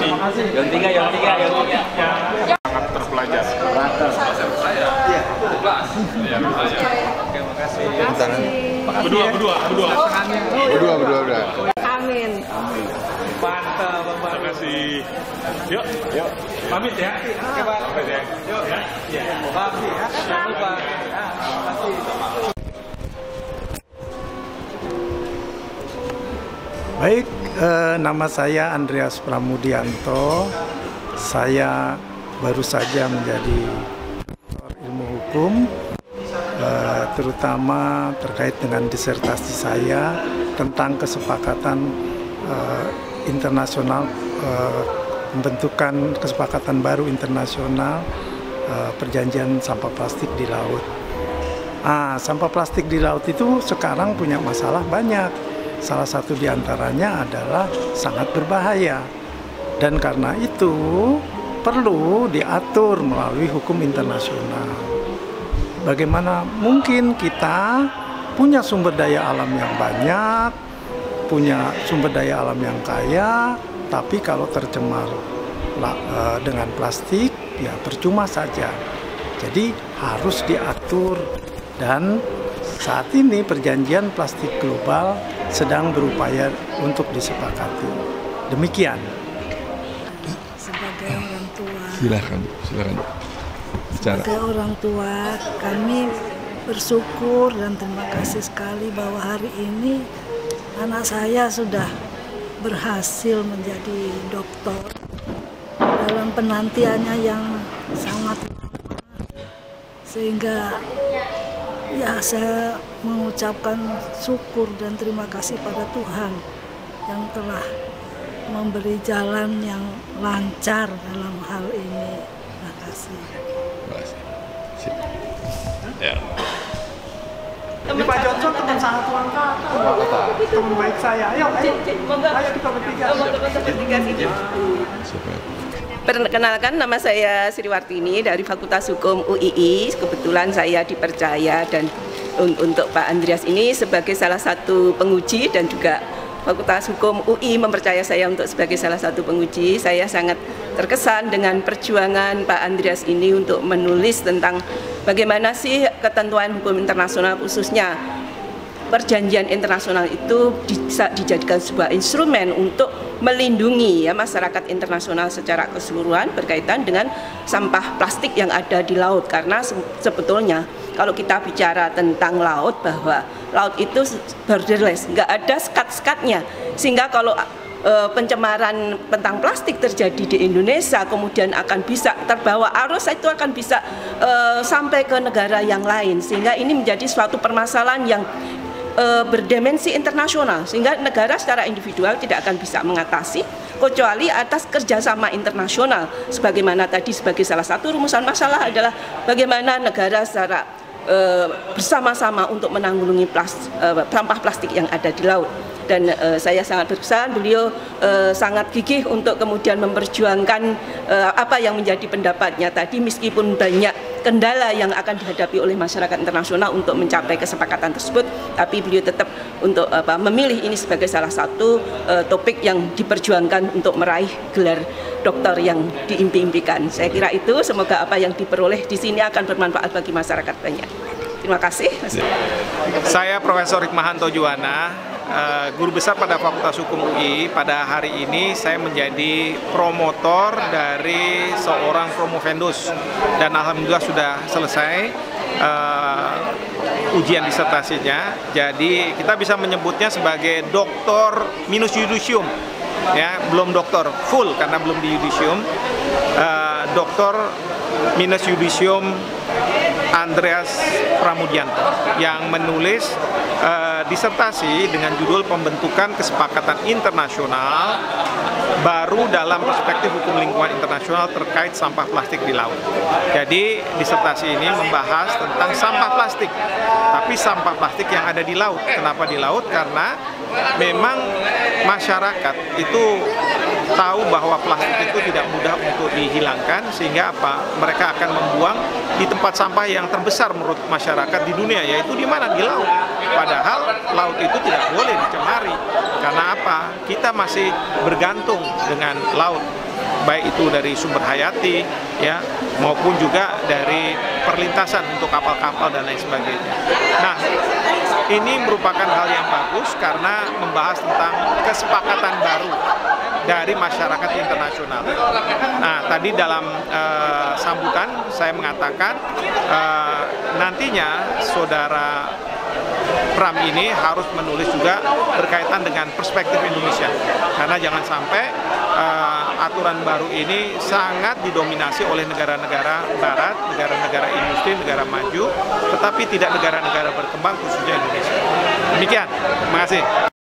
Yang tiga. Sangat terpelajar. Berdua. Amin. Mantap, Bapak. Terima kasih. Yuk. Pamit ya. Oke, Pak. Pamit ya. Yuk ya. Iya. Pamit ya. Jangan lupa. Terima kasih. Baik, nama saya Andreas Pramudianto. Saya baru saja menjadi doktor ilmu hukum, terutama terkait dengan disertasi saya tentang kesepakatan internasional, pembentukan kesepakatan baru internasional perjanjian sampah plastik di laut. Sampah plastik di laut itu sekarang punya masalah banyak. Salah satu diantaranya adalah sangat berbahaya. Dan karena itu perlu diatur melalui hukum internasional. Bagaimana mungkin kita punya sumber daya alam yang banyak, punya sumber daya alam yang kaya, tapi kalau tercemar dengan plastik, ya percuma saja. Jadi harus diatur, dan saat ini perjanjian plastik global sedang berupaya untuk disepakati. Demikian. Sebagai orang tua. Silakan. Sebagai orang tua, kami bersyukur dan terima kasih sekali bahwa hari ini anak saya sudah berhasil menjadi dokter dalam penantiannya yang sangat lama, sehingga ya saya mengucapkan syukur dan terima kasih pada Tuhan yang telah memberi jalan yang lancar dalam hal ini. Terima kasih. Ya. Ini Pak Johnson teman sangat teman baik saya. Ayo kita bertiga. Perkenalkan, nama saya Sriwartini dari Fakultas Hukum UII. Kebetulan saya dipercaya dan untuk Pak Andreas ini sebagai salah satu penguji, dan juga Fakultas Hukum UI mempercaya saya untuk sebagai salah satu penguji. Saya sangat terkesan dengan perjuangan Pak Andreas ini untuk menulis tentang bagaimana sih ketentuan hukum internasional, khususnya perjanjian internasional itu bisa dijadikan sebuah instrumen untuk melindungi masyarakat internasional secara keseluruhan berkaitan dengan sampah plastik yang ada di laut. Karena sebetulnya kalau kita bicara tentang laut, bahwa laut itu borderless, nggak ada sekat-sekatnya, sehingga kalau pencemaran tentang plastik terjadi di Indonesia, kemudian akan bisa terbawa arus, itu akan bisa sampai ke negara yang lain, sehingga ini menjadi suatu permasalahan yang berdimensi internasional, sehingga negara secara individual tidak akan bisa mengatasi kecuali atas kerjasama internasional. Sebagaimana tadi sebagai salah satu rumusan masalah adalah bagaimana negara secara bersama-sama untuk menanggulangi sampah plastik yang ada di laut. Dan saya sangat berkesan beliau sangat gigih untuk kemudian memperjuangkan apa yang menjadi pendapatnya tadi, meskipun banyak kendala yang akan dihadapi oleh masyarakat internasional untuk mencapai kesepakatan tersebut, tapi beliau tetap untuk memilih ini sebagai salah satu topik yang diperjuangkan untuk meraih gelar dokter yang diimpi-impikan. Saya kira itu, semoga apa yang diperoleh di sini akan bermanfaat bagi masyarakat banyak. Terima kasih. Saya Profesor Hikmahanto Juwana, guru besar pada Fakultas Hukum UI. Pada hari ini saya menjadi promotor dari seorang promovendus, dan alhamdulillah sudah selesai ujian disertasinya. Jadi kita bisa menyebutnya sebagai doktor minus yudisium, ya, belum doktor full karena belum di yudisium. Doktor minus yudisium Andreas Pramudianto yang menulis disertasi dengan judul Pembentukan Kesepakatan Internasional Baru dalam Perspektif Hukum Lingkungan Internasional Terkait Sampah Plastik di Laut. Jadi disertasi ini membahas tentang sampah plastik, tapi sampah plastik yang ada di laut. Kenapa di laut? Karena memang masyarakat itu tahu bahwa plastik itu tidak mudah untuk dihilangkan, sehingga mereka akan membuang di tempat sampah yang terbesar menurut masyarakat di dunia, yaitu di mana? Di laut. Padahal laut itu tidak boleh dicemari. Karena apa? Kita masih bergantung dengan laut. baik itu dari sumber hayati, ya, maupun juga dari perlintasan untuk kapal-kapal dan lain sebagainya. Nah, ini merupakan hal yang bagus karena membahas tentang kesepakatan baru dari masyarakat internasional. Nah, tadi dalam sambutan saya mengatakan nantinya saudara Pram ini harus menulis juga berkaitan dengan perspektif Indonesia, karena jangan sampai aturan baru ini sangat didominasi oleh negara-negara barat, negara-negara industri, negara maju, tetapi tidak negara-negara berkembang, khususnya Indonesia. Demikian, terima kasih.